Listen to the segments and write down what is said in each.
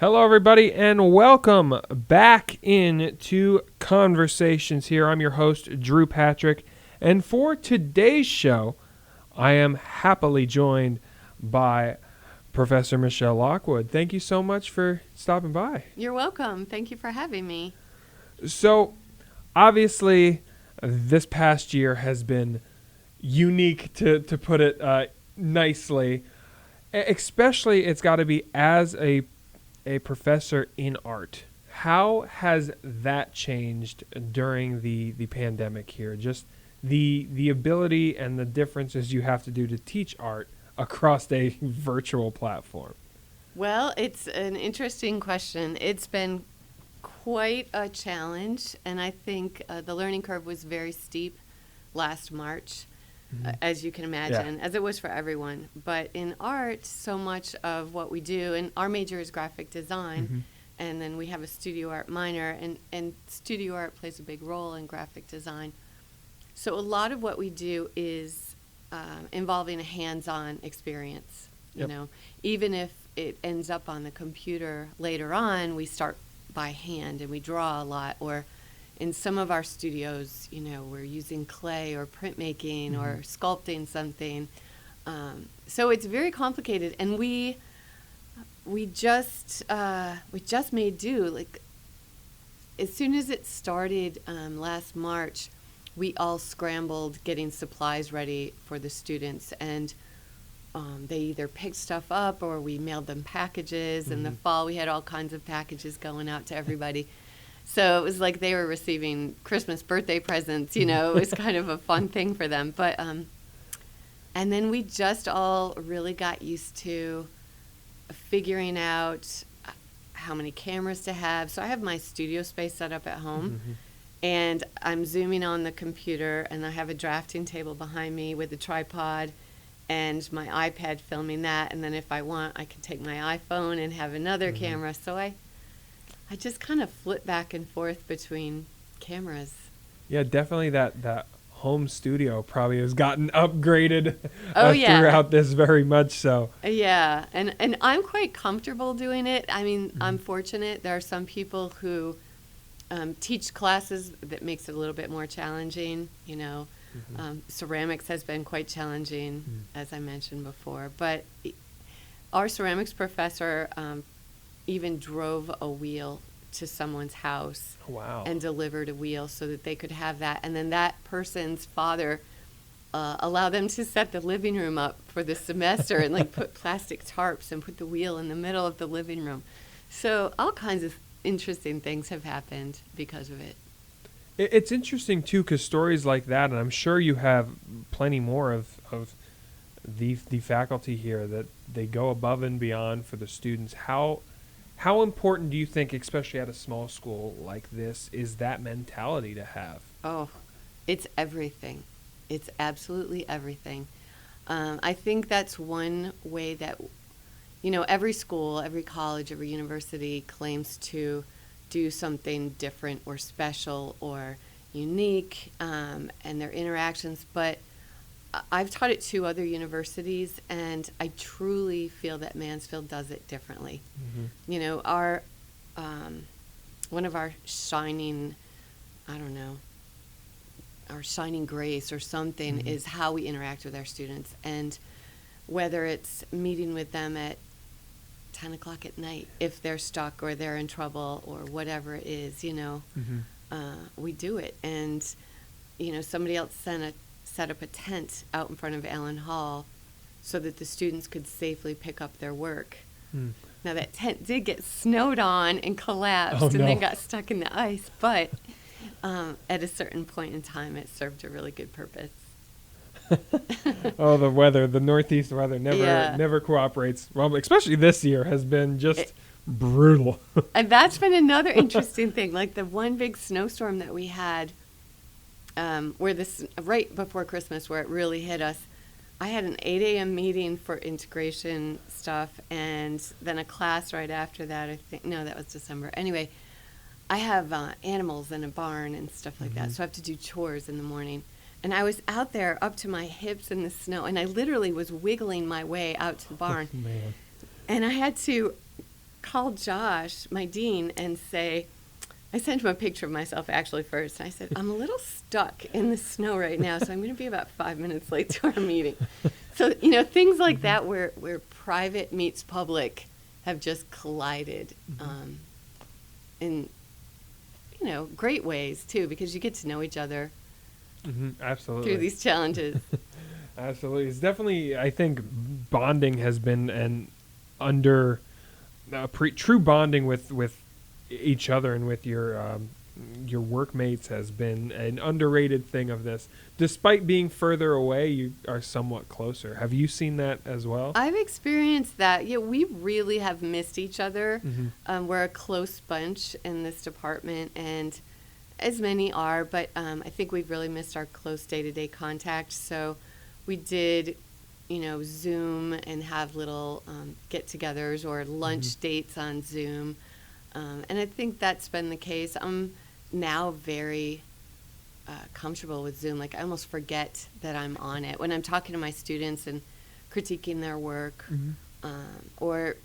Hello, everybody, and welcome back into Conversations here. I'm your host, Drew Patrick, and for today's show, I am happily joined by Professor Michelle Lockwood. Thank you so much for stopping by. You're welcome. Thank you for having me. So, obviously, this past year has been unique, to put it nicely. Especially, it's got to be as a professor in art. How has that changed during the pandemic here? Just the ability and the differences you have to do to teach art across a virtual platform. Well, it's an interesting question. It's been quite a challenge, and I think the learning curve was very steep last March, as you can imagine, as it was for everyone. But in art, so much of what we do, and our major is graphic design, and then we have a studio art minor, and studio art plays a big role in graphic design. So a lot of what we do is involving a hands-on experience. You know, even if it ends up on the computer later on, we start by hand and we draw a lot, or in some of our studios, you know, we're using clay or printmaking or sculpting something. So it's very complicated, and we just made do. Like, as soon as it started last March, we all scrambled getting supplies ready for the students, and they either picked stuff up or we mailed them packages. In the fall, we had all kinds of packages going out to everybody. So it was like they were receiving Christmas birthday presents, you know. It was kind of a fun thing for them. But and then we just all really got used to figuring out how many cameras to have. So I have my studio space set up at home, and I'm zooming on the computer, and I have a drafting table behind me with a tripod and my iPad filming that. And then if I want, I can take my iPhone and have another camera. So I just kind of flip back and forth between cameras. Yeah, definitely that home studio probably has gotten upgraded throughout this, very much so. Yeah, and I'm quite comfortable doing it. I mean, I'm fortunate. There are some people who teach classes that makes it a little bit more challenging, you know. Ceramics has been quite challenging, as I mentioned before. But our ceramics professor even drove a wheel to someone's house and delivered a wheel so that they could have that. And then that person's father allowed them to set the living room up for the semester and like put plastic tarps and put the wheel in the middle of the living room. So all kinds of interesting things have happened because of it. It's interesting, too, because stories like that, and I'm sure you have plenty more of the faculty here, that they go above and beyond for the students. How important do you think, especially at a small school like this, is that mentality to have? Oh, it's everything. It's absolutely everything. I think that's one way that, you know, every school, every college, every university claims to do something different or special or unique, and their interactions. But I've taught at 2 other universities, and I truly feel that Mansfield does it differently. You know, our one of our shining, our shining grace or something is how we interact with our students. And whether it's meeting with them at 10 o'clock at night, if they're stuck or they're in trouble or whatever it is, you know, we do it. And, you know, somebody else set up a tent out in front of Allen Hall so that the students could safely pick up their work. Now, that tent did get snowed on and collapsed and then got stuck in the ice, but at a certain point in time, it served a really good purpose. Oh, the weather, the Northeast weather never cooperates. Well, especially this year has been just brutal. And that's been another interesting thing. Like the one big snowstorm that we had, where this right before Christmas, where it really hit us. I had an 8 a.m. meeting for integration stuff, and then a class right after that. I think that was December. Anyway, I have animals in a barn and stuff like that, so I have to do chores in the morning. And I was out there up to my hips in the snow, and I literally was wiggling my way out to the barn. Oh, man. And I had to call Josh, my dean, and say, I sent him a picture of myself actually first. And I said, I'm a little stuck in the snow right now, so I'm going to be about 5 minutes late to our meeting. So, things like that where private meets public have just collided in, great ways, too, because you get to know each other Absolutely. through these challenges. Absolutely. It's definitely, I think, bonding has been true bonding with each other and with your workmates has been an underrated thing of this. Despite being further away, you are somewhat closer. Have you seen that as well? I've experienced that. Yeah, we really have missed each other. We're a close bunch in this department, and as many are, but I think we've really missed our close day-to-day contact. So we did, Zoom and have little get-togethers or lunch dates on Zoom. And I think that's been the case. I'm now very comfortable with Zoom. Like, I almost forget that I'm on it when I'm talking to my students and critiquing their work. Or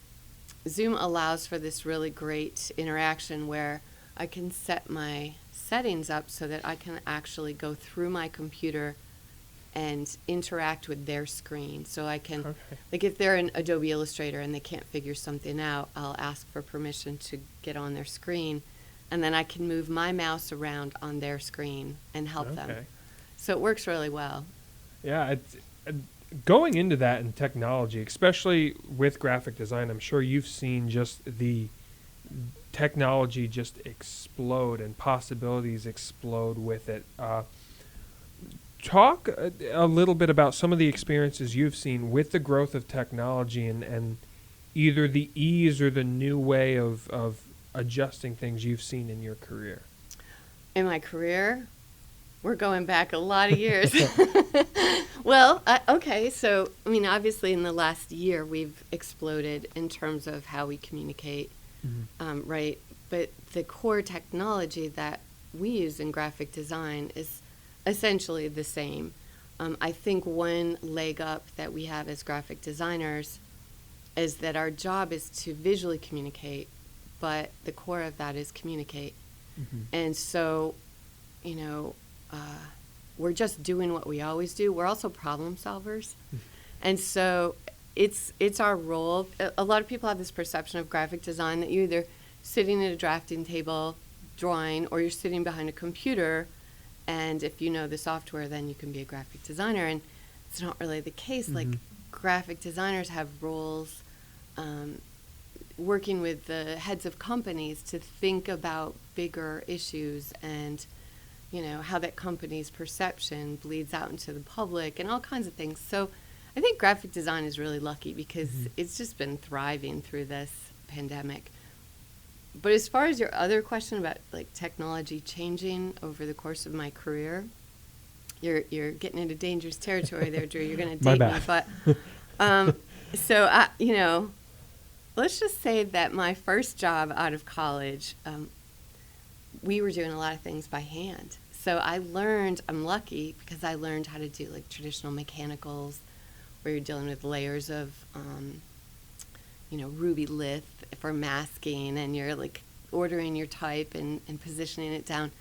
Zoom allows for this really great interaction where I can set my settings up so that I can actually go through my computer and interact with their screen. So I can, like if they're in Adobe Illustrator and they can't figure something out, I'll ask for permission to get on their screen, and then I can move my mouse around on their screen and help them. So it works really well. Yeah, it's, going into that in technology, especially with graphic design, I'm sure you've seen just the technology just explode and possibilities explode with it. Talk a little bit about some of the experiences you've seen with the growth of technology and either the ease or the new way of adjusting things you've seen in your career. In my career, we're going back a lot of years. Well, okay, so, obviously in the last year we've exploded in terms of how we communicate, right? But the core technology that we use in graphic design is essentially the same. I think one leg up that we have as graphic designers is that our job is to visually communicate, but the core of that is communicate. And so, we're just doing what we always do. We're also problem solvers. And so it's our role. A lot of people have this perception of graphic design that you're either sitting at a drafting table drawing or you're sitting behind a computer, and if you know the software, then you can be a graphic designer. And it's not really the case. Like, graphic designers have roles working with the heads of companies to think about bigger issues and, how that company's perception bleeds out into the public and all kinds of things. So I think graphic design is really lucky because it's just been thriving through this pandemic. But as far as your other question about like technology changing over the course of my career, you're getting into dangerous territory there, Drew. You're going to date me, but so let's just say that my first job out of college, we were doing a lot of things by hand. So I'm lucky because I learned how to do like traditional mechanicals, where you're dealing with layers of ruby lith for masking, and you're like ordering your type and positioning it down.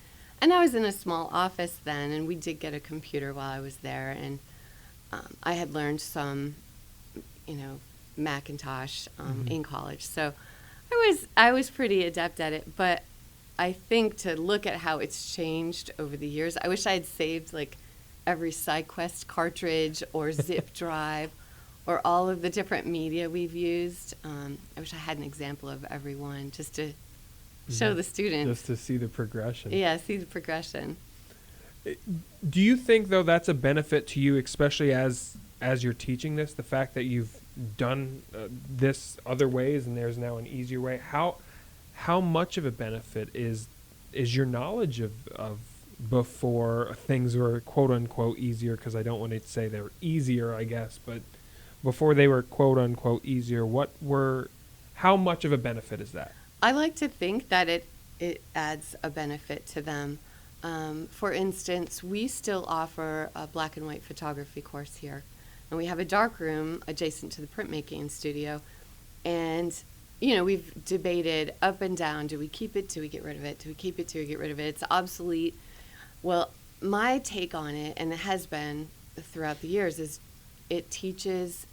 And I was in a small office then, and we did get a computer while I was there, and I had learned some, Macintosh in college. So I was pretty adept at it, but I think to look at how it's changed over the years, I wish I had saved like every SideQuest cartridge or zip drive or all of the different media we've used. I wish I had an example of every one just to show the students. Just to see the progression. Yeah, see the progression. Do you think, though, that's a benefit to you, especially as you're teaching this, the fact that you've done this other ways and there's now an easier way? How much of a benefit is your knowledge of before things were quote-unquote easier, because I don't want to say they're easier, I guess, but before they were quote-unquote easier, how much of a benefit is that? I like to think that it adds a benefit to them. For instance, we still offer a black and white photography course here, and we have a dark room adjacent to the printmaking studio, and we've debated up and down. Do we keep it? Do we get rid of it? Do we keep it? Do we get rid of it? It's obsolete. Well, my take on it, and it has been throughout the years, is it teaches,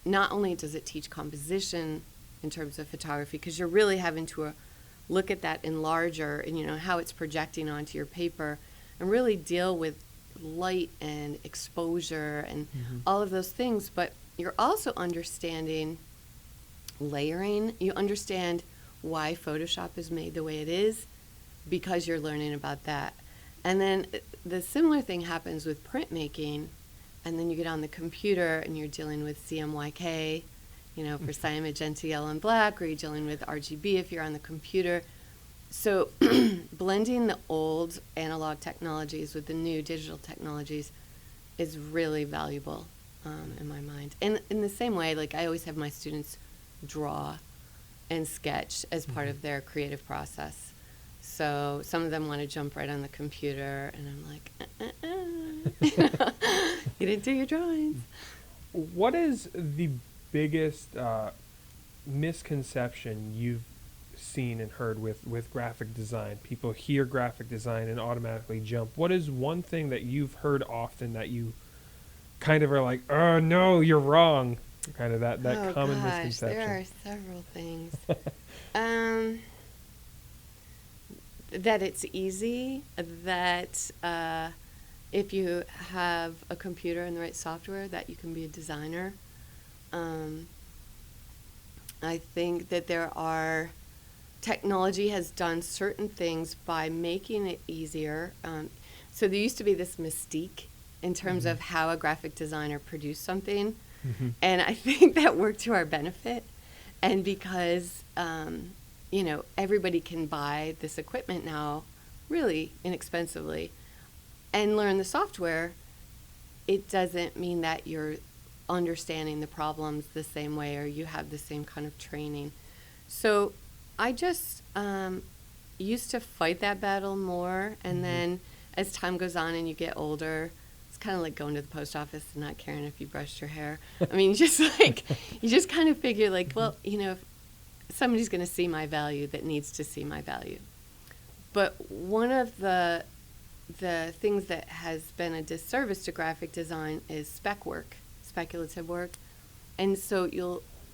not only does it teach composition in terms of photography, because you're really having to look at that in larger and, how it's projecting onto your paper and really deal with light and exposure and all of those things. But you're also understanding layering. You understand why Photoshop is made the way it is because you're learning about that. And then the similar thing happens with printmaking, and then you get on the computer and you're dealing with CMYK, for cyan, magenta, yellow, and black, or you're dealing with RGB if you're on the computer. So blending the old analog technologies with the new digital technologies is really valuable in my mind. And in the same way, like I always have my students draw and sketch as part of their creative process. So some of them want to jump right on the computer, and I'm like, you didn't do your drawings. What is the biggest misconception you've seen and heard with graphic design? People hear graphic design and automatically jump. What is one thing that you've heard often that you kind of are like, oh no, you're wrong? Kind of that common misconception. There are several things. That it's easy, that if you have a computer and the right software, that you can be a designer. I think that technology has done certain things by making it easier. So there used to be this mystique in terms of how a graphic designer produced something. And I think that worked to our benefit. And because, everybody can buy this equipment now really inexpensively and learn the software, it doesn't mean that you're understanding the problems the same way or you have the same kind of training. So I just used to fight that battle more. And then as time goes on and you get older, it's kind of like going to the post office and not caring if you brushed your hair. I mean, you just kind of figure like, well, if somebody's going to see my value that needs to see my value. But one of the things that has been a disservice to graphic design is speculative work. And so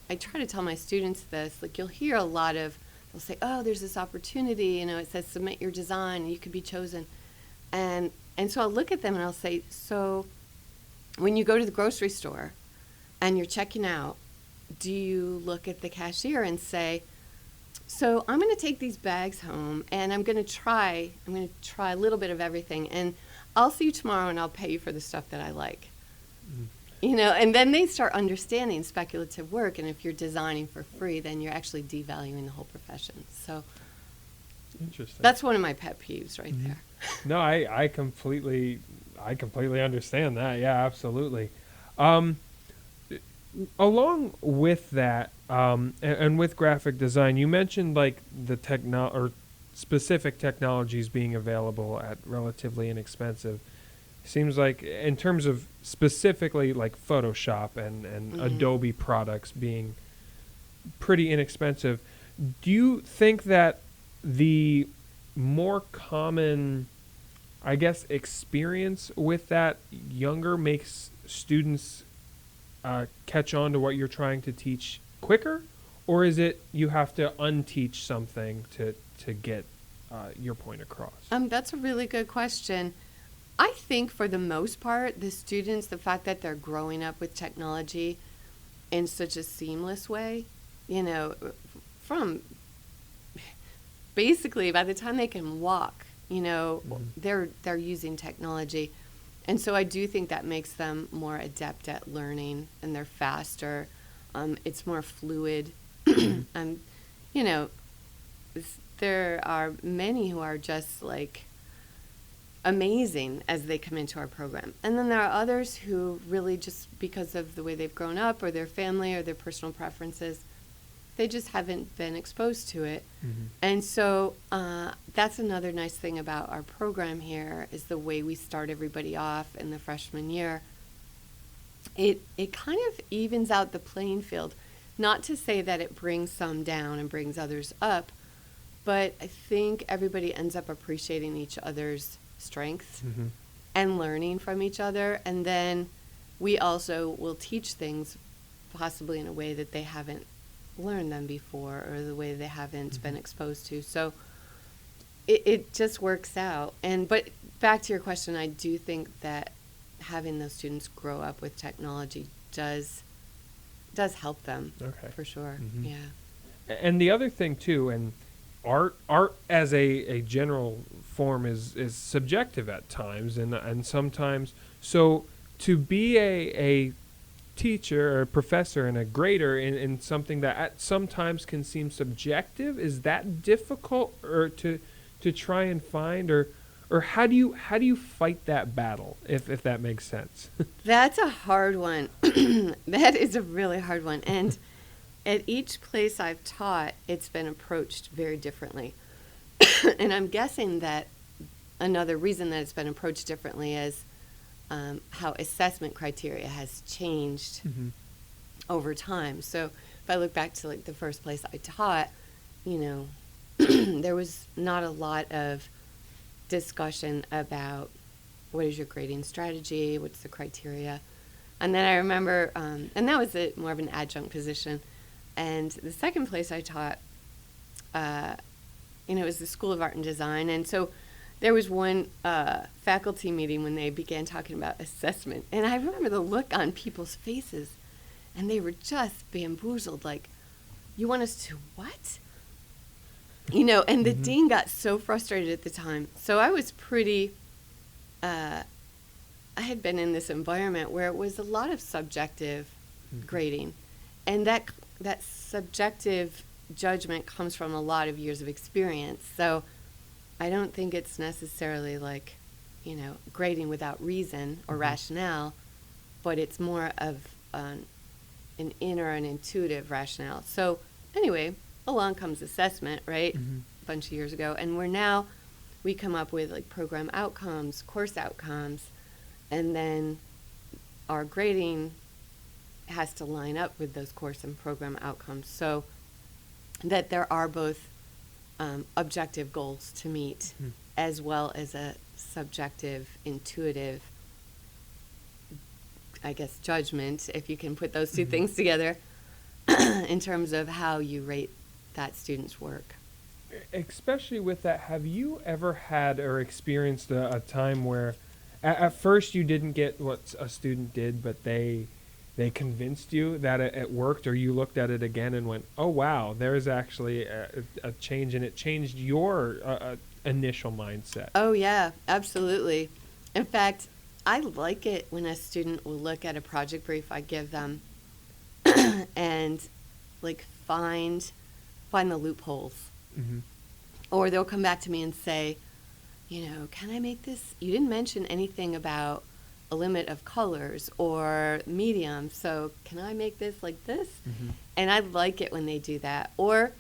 I try to tell my students this, like you'll hear a lot of, they'll say, oh, there's this opportunity, it says submit your design and you could be chosen. And so I'll look at them and I'll say, so when you go to the grocery store and you're checking out, do you look at the cashier and say, so I'm going to take these bags home and I'm going to try a little bit of everything, and I'll see you tomorrow and I'll pay you for the stuff that I like. And then they start understanding speculative work, and if you're designing for free, then you're actually devaluing the whole profession. So interesting. That's one of my pet peeves right there. No, I completely understand that. Yeah, absolutely. Along with that, and with graphic design, you mentioned like the specific technologies being available at relatively inexpensive. Seems like in terms of specifically like Photoshop and Adobe products being pretty inexpensive, do you think that the more common, I guess, experience with that younger makes students catch on to what you're trying to teach quicker? Or is it you have to unteach something to get your point across? That's a really good question. I think for the most part, the students, the fact that they're growing up with technology in such a seamless way, from basically by the time they can walk, they're using technology. And so I do think that makes them more adept at learning, and they're faster. It's more fluid. There are many who are just like amazing as they come into our program. And then there are others who really just because of the way they've grown up or their family or their personal preferences, they just haven't been exposed to it. And so that's another nice thing about our program here is the way we start everybody off in the freshman year. It kind of evens out the playing field. Not to say that it brings some down and brings others up, but I think everybody ends up appreciating each other's strengths Mm-hmm. and learning from each other. And then we also will teach things possibly in a way that they haven't learned them before, or the way they haven't been exposed to. So it just works out. But back to your question, I do think that having those students grow up with technology does help them. Okay. For sure. Mhm. Yeah. And the other thing too, and art as a general form is subjective at times, and sometimes, so to be a teacher or a professor and a grader in something that at sometimes can seem subjective, is that difficult, or to try and find, or how do you fight that battle, if that makes sense? That's a hard one. That is a really hard one. And at each place I've taught, it's been approached very differently. And I'm guessing that another reason that it's been approached differently is how assessment criteria has changed Mm-hmm. over time. So if I look back to like the first place I taught, there was not a lot of discussion about what is your grading strategy, what's the criteria. And then I remember, and that was more of an adjunct position. And the second place I taught, it was the School of Art and Design. And so there was one faculty meeting when they began talking about assessment. And I remember the look on people's faces, and they were just bamboozled, like, you want us to what? And the dean got so frustrated at the time. So I was pretty, I had been in this environment where it was a lot of subjective grading. And that subjective judgment comes from a lot of years of experience. So I don't think it's necessarily like, grading without reason or rationale, but it's more of an inner and intuitive rationale. So anyway, along comes assessment, right? Mm-hmm. A bunch of years ago. And we come up with like program outcomes, course outcomes, and then our grading has to line up with those course and program outcomes, so that there are both objective goals to meet, as well as a subjective, intuitive, I guess, judgment, if you can put those two things together, in terms of how you rate that student's work. Especially with that, have you ever had or experienced a time where at first you didn't get what a student did, but they convinced you that it worked, or you looked at it again and went, oh wow, there's actually a change, and it changed your initial mindset? Oh yeah, absolutely. In fact, I like it when a student will look at a project brief I give them and like find the loopholes. Mm-hmm. Or they'll come back to me and say, can I make this? You didn't mention anything about a limit of colors or medium, so can I make this like this? Mm-hmm. And I like it when they do that. Or,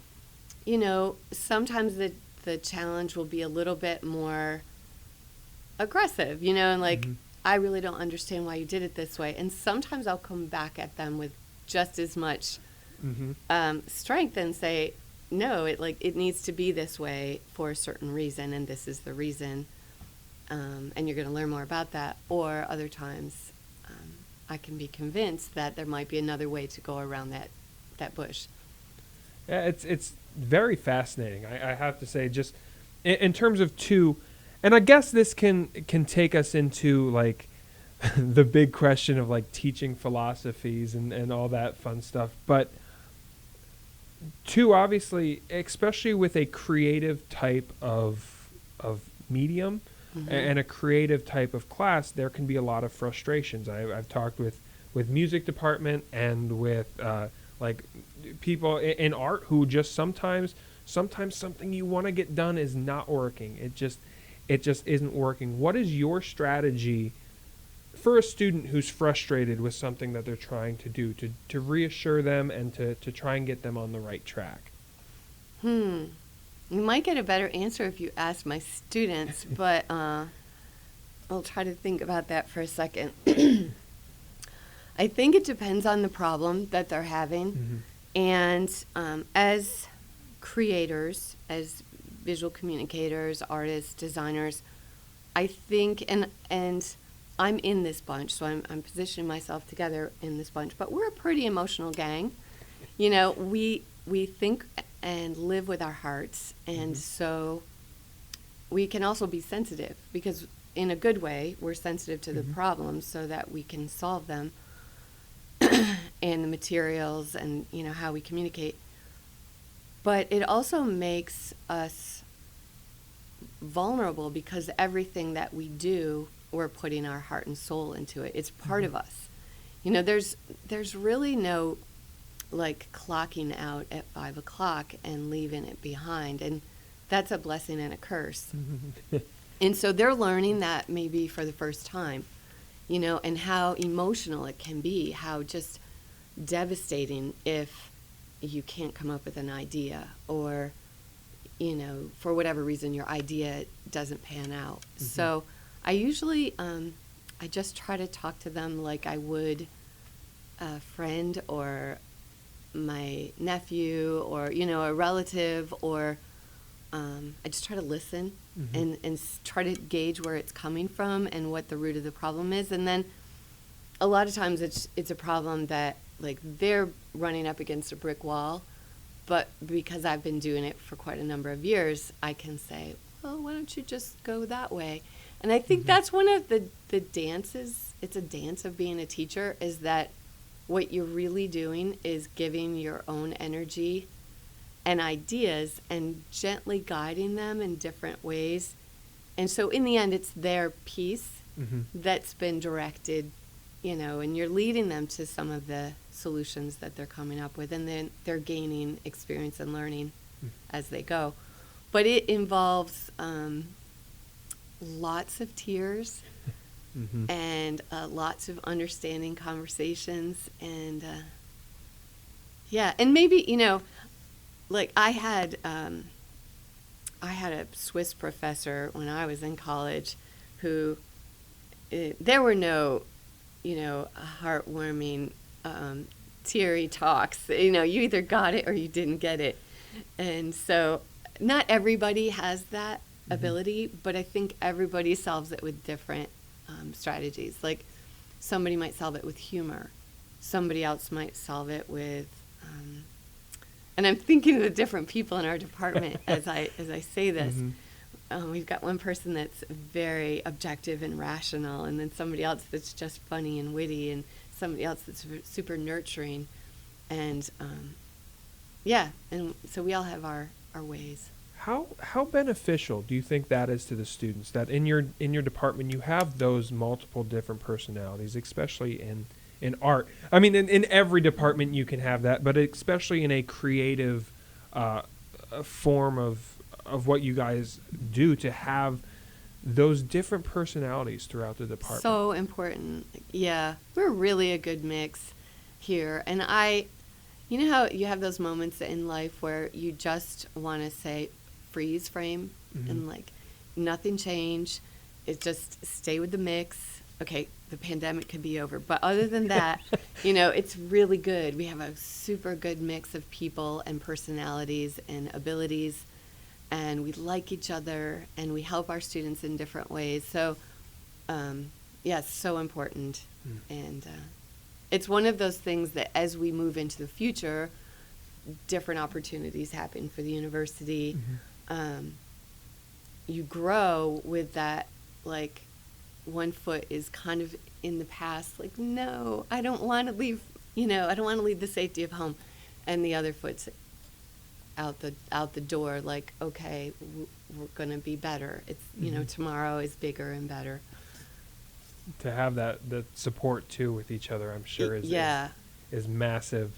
sometimes the challenge will be a little bit more aggressive, and like, I really don't understand why you did it this way. And sometimes I'll come back at them with just as much strength and say, no, it needs to be this way for a certain reason, and this is the reason, and you're going to learn more about that. Or other times, I can be convinced that there might be another way to go around that bush. Yeah, it's very fascinating. I have to say, just in terms of two, and I guess this can take us into like the big question of like teaching philosophies and all that fun stuff. But two, obviously, especially with a creative type of medium and a creative type of class, there can be a lot of frustrations. I've talked with music department and with like people in art who just sometimes something you want to get done is not working. It just isn't working. What is your strategy for a student who's frustrated with something that they're trying to do, to reassure them and to try and get them on the right track? You might get a better answer if you ask my students, but I'll try to think about that for a second. I think it depends on the problem that they're having. And as creators, as visual communicators, artists, designers, I think, and I'm in this bunch, so I'm positioning myself together in this bunch, but we're a pretty emotional gang. You know, we think and live with our hearts, and so we can also be sensitive, because in a good way, we're sensitive to the problems so that we can solve them, and the materials and, you know, how we communicate. But it also makes us vulnerable, because everything that we do, we're putting our heart and soul into it. It's part of us. You know, there's really no like clocking out at 5 o'clock and leaving it behind, and that's a blessing and a curse. And so they're learning that maybe for the first time, you know, and how emotional it can be, how just devastating if you can't come up with an idea, or, you know, for whatever reason your idea doesn't pan out. So I usually I just try to talk to them like I would a friend or my nephew, or, you know, a relative, or I just try to listen and try to gauge where it's coming from and what the root of the problem is. And then a lot of times it's a problem that, like, they're running up against a brick wall, but because I've been doing it for quite a number of years, I can say, well, why don't you just go that way? And I think that's one of the dances. It's a dance of being a teacher, is that what you're really doing is giving your own energy and ideas and gently guiding them in different ways. And so in the end, it's their piece that's been directed, you know, and you're leading them to some of the solutions that they're coming up with, and then they're gaining experience and learning as they go. But it involves lots of tears and lots of understanding conversations, and yeah, and maybe, you know, like I had a Swiss professor when I was in college who there were no, you know, heartwarming, teary talks. You know, you either got it or you didn't get it. And so not everybody has that ability, but I think everybody solves it with different strategies. Like, somebody might solve it with humor. Somebody else might solve it with, and I'm thinking of the different people in our department as I say this. We've got one person that's very objective and rational, and then somebody else that's just funny and witty, and somebody else that's super nurturing. And yeah, and so we all have our ways. How beneficial do you think that is to the students, that in your department you have those multiple different personalities, especially in art? I mean, in every department you can have that, but especially in a creative form of what you guys do, to have those different personalities throughout the department. So important. Yeah, we're really a good mix here. And you know how you have those moments in life where you just want to say, freeze frame, and like nothing change. It just stay with the mix. Okay, the pandemic could be over, but other than that, you know, it's really good. We have a super good mix of people and personalities and abilities, and we like each other, and we help our students in different ways. So, yeah, it's so important. And it's one of those things that as we move into the future, different opportunities happen for the university. You grow with that, like, one foot is kind of in the past, like, no, I don't want to leave, you know, I don't want to leave the safety of home. And the other foot's out the door, like, okay, we're going to be better. It's, you know, tomorrow is bigger and better. To have that support too with each other, I'm sure is massive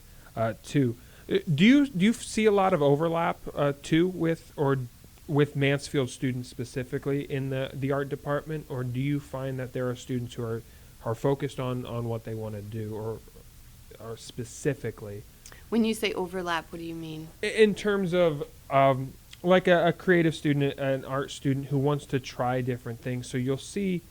too. Do you see a lot of overlap too with Mansfield students specifically in the art department, or do you find that there are students who are focused on what they want to do, or specifically? When you say overlap, what do you mean? In terms of like a creative student, an art student who wants to try different things. So you'll see,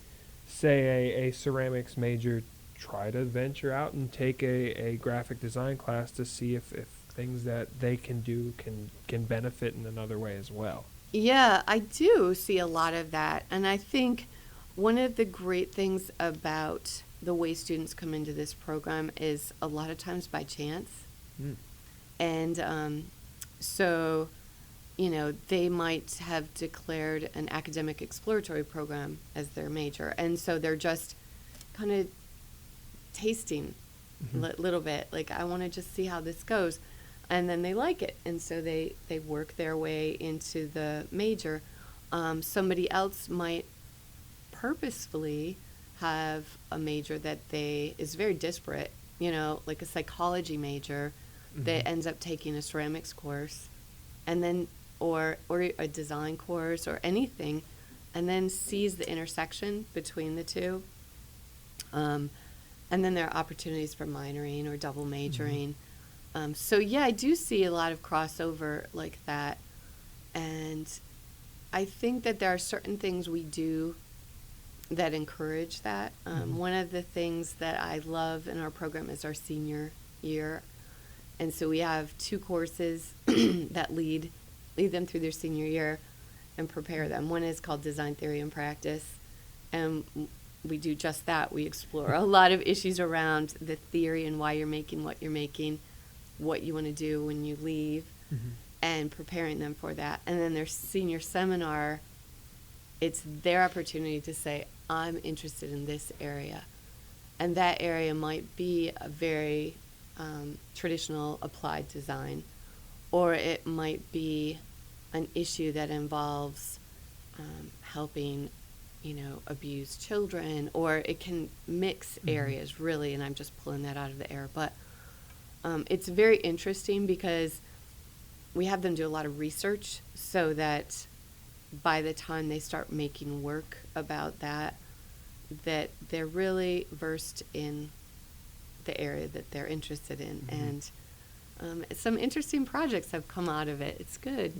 say, a ceramics major try to venture out and take a graphic design class to see if things that they can do can benefit in another way as well. Yeah, I do see a lot of that. And I think one of the great things about the way students come into this program is a lot of times by chance. Mm. And so, they might have declared an academic exploratory program as their major. And so they're just kind of tasting little bit, like, I want to just see how this goes. And then they like it. And so they work their way into the major. Somebody else might purposefully have a major that is very disparate, like a psychology major that ends up taking a ceramics course, and then or a design course or anything, and then sees the intersection between the two. And then there are opportunities for minoring or double majoring. So yeah, I do see a lot of crossover like that. And I think that there are certain things we do that encourage that. One of the things that I love in our program is our senior year. And so we have 2 courses that lead them through their senior year and prepare them. One is called Design Theory and Practice. And we do just that. We explore a lot of issues around the theory and why you're making what you're making, what you want to do when you leave, and preparing them for that. And then their senior seminar, it's their opportunity to say, I'm interested in this area. And that area might be a very traditional applied design, or it might be an issue that involves helping abused children, or it can mix areas really, and I'm just pulling that out of the air. But it's very interesting because we have them do a lot of research so that by the time they start making work about that they're really versed in the area that they're interested in. And some interesting projects have come out of it. It's good.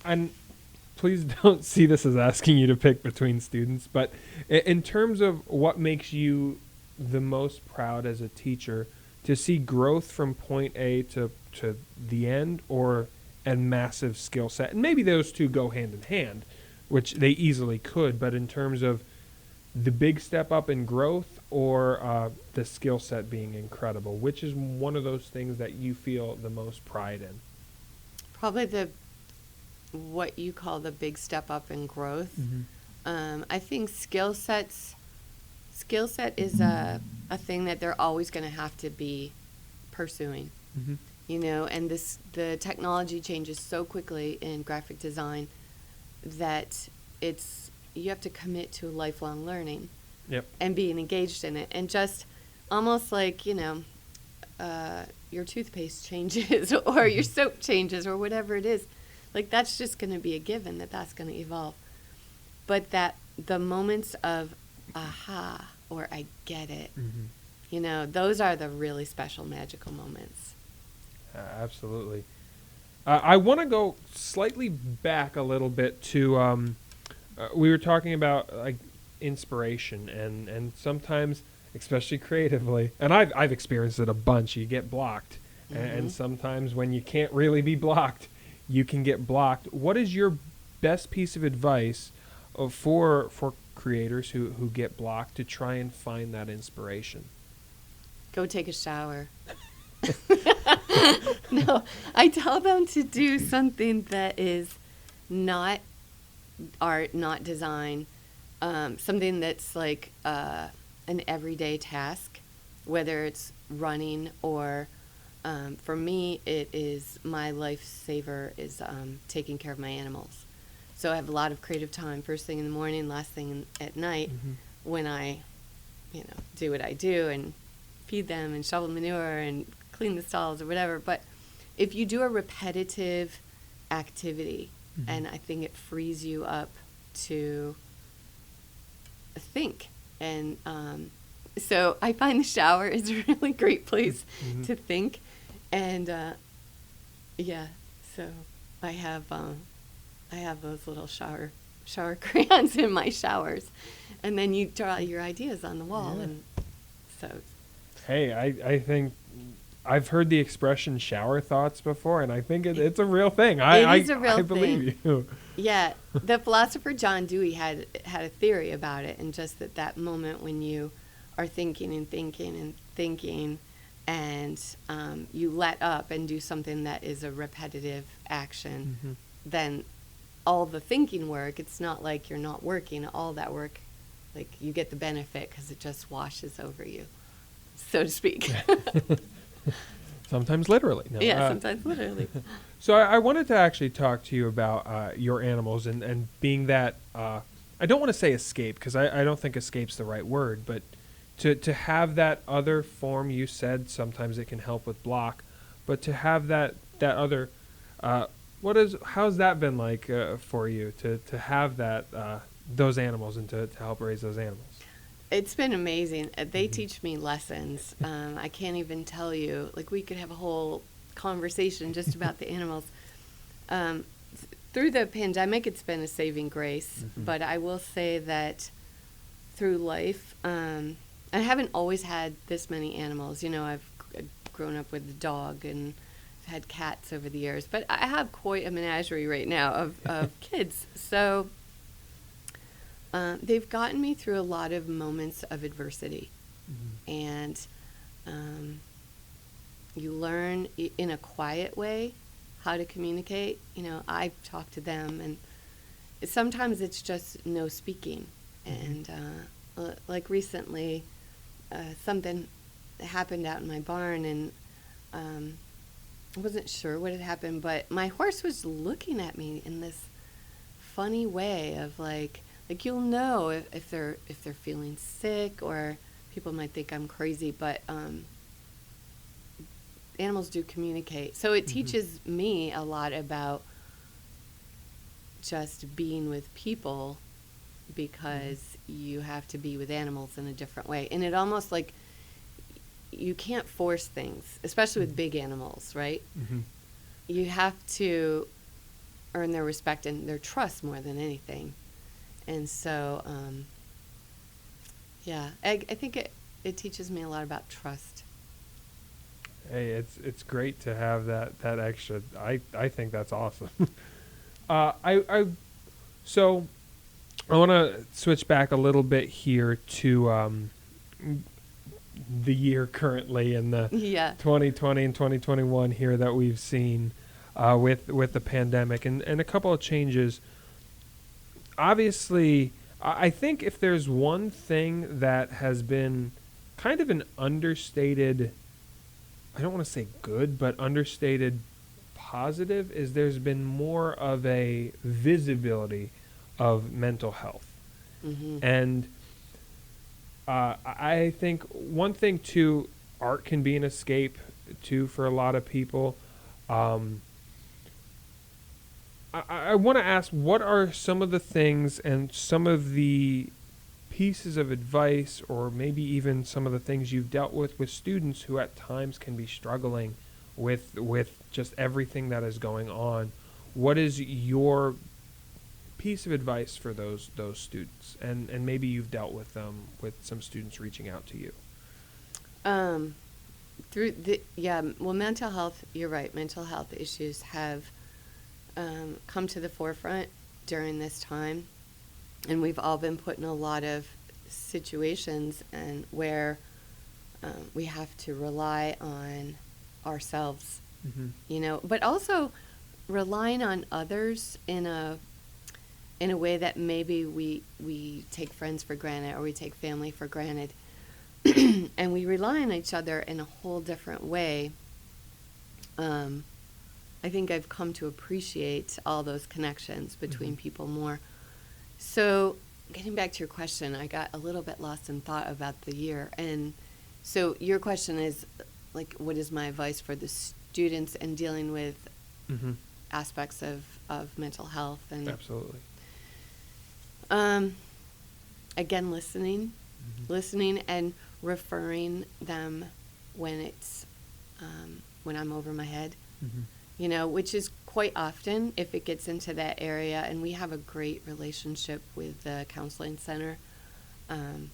And please don't see this as asking you to pick between students, but in terms of what makes you the most proud as a teacher, to see growth from point A to the end, or a massive skill set, and maybe those two go hand in hand, which they easily could, but in terms of the big step up in growth or the skill set being incredible, which is one of those things that you feel the most pride in? Probably what you call the big step up in growth. I think skill set is a thing that they're always going to have to be pursuing. And the technology changes so quickly in graphic design that you have to commit to lifelong learning. And being engaged in it, and just almost like your toothpaste changes or your soap changes or whatever it is. Like, that's just going to be a given that's going to evolve. But that the moments of aha, or I get it, those are the really special, magical moments. Absolutely. I want to go slightly back a little bit to, we were talking about like inspiration, and sometimes, especially creatively, and I've experienced it a bunch, you get blocked. And sometimes when you can't really be blocked, you can get blocked. What is your best piece of advice for creators who get blocked to try and find that inspiration? Go take a shower. No, I tell them to do something that is not art, not design, something that's like an everyday task, whether it's running or for me, it is my lifesaver is taking care of my animals. So I have a lot of creative time, first thing in the morning, last thing at night, when I, do what I do and feed them and shovel manure and clean the stalls or whatever. But if you do a repetitive activity, and I think it frees you up to think. And so I find the shower is a really great place to think. And so I have those little shower crayons in my showers, and then you draw your ideas on the wall, and so. Hey, I think I've heard the expression shower thoughts before, and I think it's a real thing. It is a real I believe you. Yeah, the philosopher John Dewey had a theory about it, and just that moment when you are thinking and thinking and thinking, and you let up and do something that is a repetitive action, then all the thinking work, it's not like you're not working. All that work, like, you get the benefit because it just washes over you, so to speak. Sometimes literally. No, Yeah, sometimes literally. So I wanted to actually talk to you about your animals and being that, I don't want to say escape, because I don't think escape's the right word, but to have that other form. You said sometimes it can help with block, but to have that other, how's that been like for you to have that those animals and to help raise those animals? It's been amazing. They teach me lessons. I can't even tell you. Like, we could have a whole conversation just about the animals. Through the pandemic, it's been a saving grace. But I will say that through life, I haven't always had this many animals. You know, I've grown up with a dog and I've had cats over the years. But I have quite a menagerie right now of kids. So they've gotten me through a lot of moments of adversity. And you learn in a quiet way how to communicate. You know, I talk to them, and sometimes it's just no speaking. And like recently, something happened out in my barn, and I wasn't sure what had happened, but my horse was looking at me in this funny way of like you'll know if they're feeling sick, or people might think I'm crazy, but animals do communicate. So it teaches me a lot about just being with people, because you have to be with animals in a different way. And it almost like you can't force things, especially with big animals, right? You have to earn their respect and their trust more than anything. And so, yeah, I think it teaches me a lot about trust. Hey, it's great to have that extra. I think that's awesome. So I want to switch back a little bit here to the year currently in the 2020 and 2021 here that we've seen with the pandemic and a couple of changes. Obviously, I think if there's one thing that has been kind of an understated, I don't want to say good, but understated positive, is there's been more of a visibility of mental health. And I think one thing, too, art can be an escape, too, for a lot of people. I want to ask, what are some of the things and some of the pieces of advice, or maybe even some of the things you've dealt with students who at times can be struggling with just everything that is going on? What is your piece of advice for those students? And maybe you've dealt with them, with some students reaching out to you. Mental health, you're right, mental health issues have come to the forefront during this time, and we've all been put in a lot of situations and where we have to rely on ourselves, you know, but also relying on others in a way that maybe we take friends for granted, or we take family for granted, and we rely on each other in a whole different way. I think I've come to appreciate all those connections between people more. So getting back to your question, I got a little bit lost in thought about the year. And so your question is, like, what is my advice for the students in dealing with aspects of mental health? And Absolutely. Again, listening and referring them when it's when I'm over my head. You know, which is quite often if it gets into that area. And we have a great relationship with the counseling center. And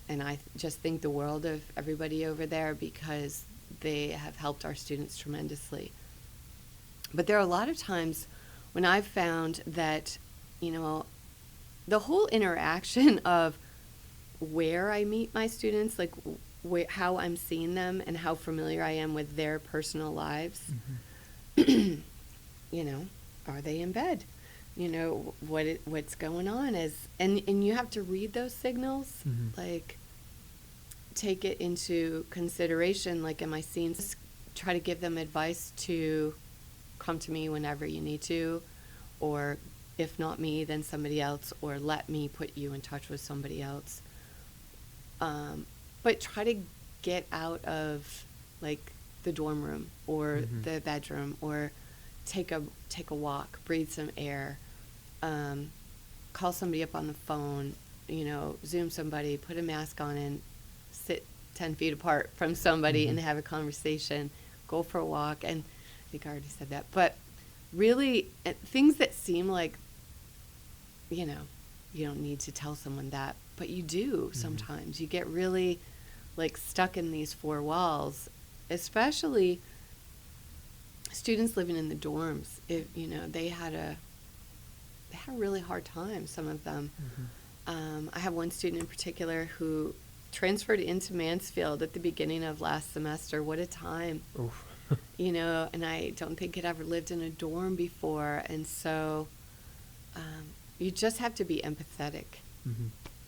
I just think the world of everybody over there, because they have helped our students tremendously. But there are a lot of times when I've found that, the whole interaction of where I meet my students, like how I'm seeing them and how familiar I am with their personal lives, are they in bed? What's going on and you have to read those signals, like take it into consideration. Like, am I seeing? Try to give them advice to come to me whenever you need to, or if not me, then somebody else, or let me put you in touch with somebody else. But try to get out of like the dorm room or the bedroom, or take a walk, breathe some air, call somebody up on the phone, Zoom somebody, put a mask on and sit 10 feet apart from somebody and have a conversation, go for a walk. And I think I already said that, but really things that seem like, you don't need to tell someone that, but you do sometimes. You get really like stuck in these four walls, especially students living in the dorms. They had a really hard time, some of them. I have one student in particular who transferred into Mansfield at the beginning of last semester. What a time. Oof. And I don't think had ever lived in a dorm before. And so you just have to be empathetic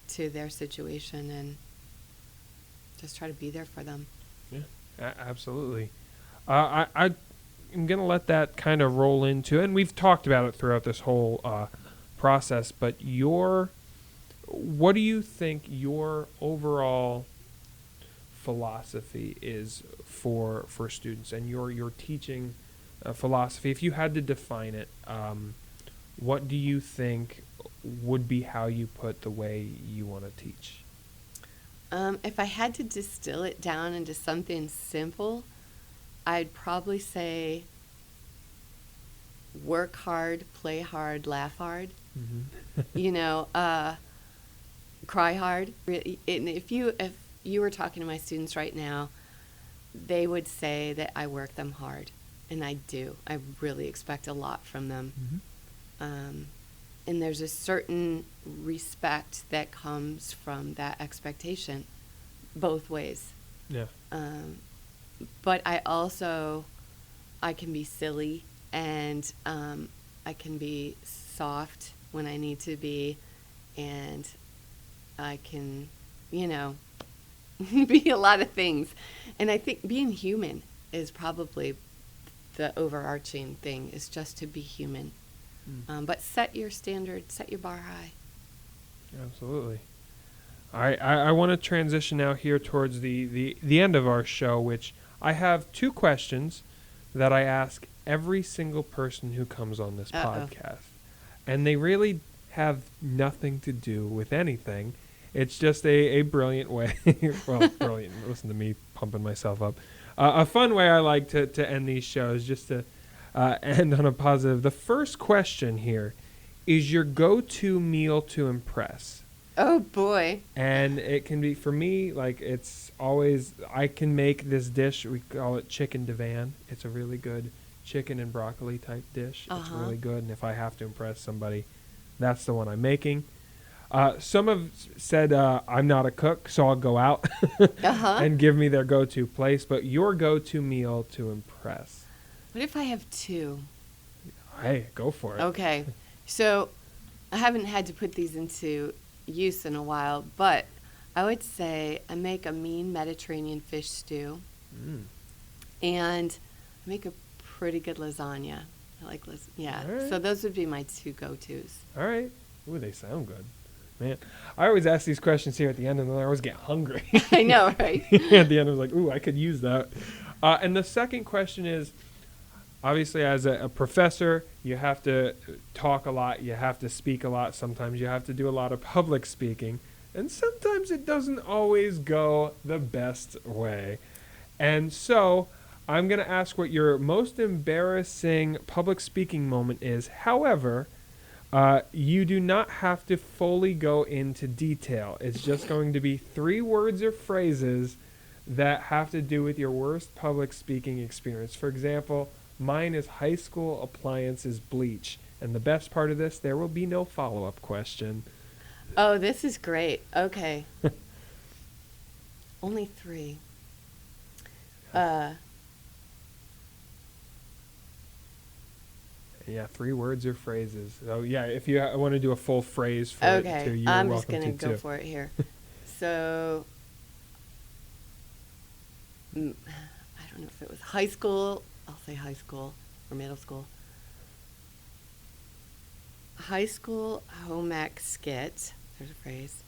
to their situation and just try to be there for them. Yeah, absolutely. I'm going to let that kind of roll into, and we've talked about it throughout this whole process, but what do you think your overall philosophy is for students and your teaching philosophy? If you had to define it, what do you think would be how you put the way you want to teach? If I had to distill it down into something simple, I'd probably say work hard, play hard, laugh hard. Cry hard. And if you were talking to my students right now, they would say that I work them hard, and I do. I really expect a lot from them. And there's a certain respect that comes from that expectation, both ways. Yeah. But I can be silly, and I can be soft when I need to be, and I can, be a lot of things. And I think being human is probably the overarching thing, is just to be human. But set your standard, set your bar high. Absolutely. All right, I want to transition now here towards the end of our show, which I have two questions that I ask every single person who comes on this podcast. And they really have nothing to do with anything. It's just a brilliant way. Well, brilliant. Listen to me pumping myself up. A fun way I like to end these shows, just to end on a positive. The first question here is your go-to meal to impress. Oh, boy. And it can be, for me, like, it's always, I can make this dish. We call it chicken divan. It's a really good chicken and broccoli type dish. It's really good. And if I have to impress somebody, that's the one I'm making. Some have said I'm not a cook, so I'll go out and give me their go-to place. But your go-to meal to impress. What if I have two? Hey, go for it. Okay. So I haven't had to put these into use in a while, but I would say I make a mean Mediterranean fish stew. And I make a pretty good lasagna. I like lasagna. Yeah. Right. So those would be my two go-tos. All right. Ooh, they sound good. Man, I always ask these questions here at the end, and then I always get hungry. I know, right? At the end, I was like, ooh, I could use that. And the second question is, obviously, as a professor, you have to talk a lot. You have to speak a lot. Sometimes you have to do a lot of public speaking. And sometimes it doesn't always go the best way. And so I'm going to ask what your most embarrassing public speaking moment is. However, you do not have to fully go into detail. It's just going to be 3 words or phrases that have to do with your worst public speaking experience. For example, mine is high school appliances bleach. And the best part of this, there will be no follow-up question. Oh, this is great. Okay. Only 3. Yeah, 3 words or phrases. So yeah, if you want to do a full phrase for it too, you're I'm welcome just going to to go too. for it here. So, I don't know if it was high school. I'll say high school or middle school. High school home ec skit. There's a phrase.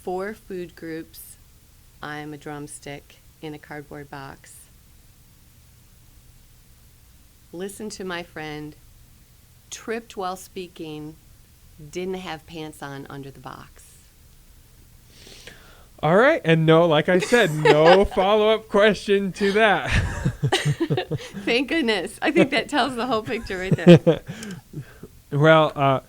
4 food groups. I'm a drumstick in a cardboard box. Listen to my friend. Tripped while speaking. Didn't have pants on under the box. All right, and no, like I said, no follow-up question to that. Thank goodness. I think that tells the whole picture right there. Well,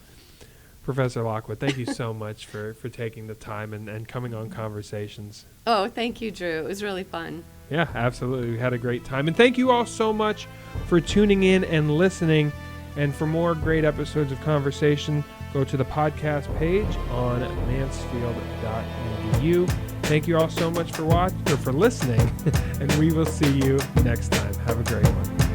Professor Lockwood, thank you so much for taking the time and coming on Conversations. Oh, thank you, Drew. It was really fun. Yeah, absolutely. We had a great time. And thank you all so much for tuning in and listening. And for more great episodes of Conversation, go to the podcast page on mansfield.edu. Thank you all so much for listening, and we will see you next time. Have a great one.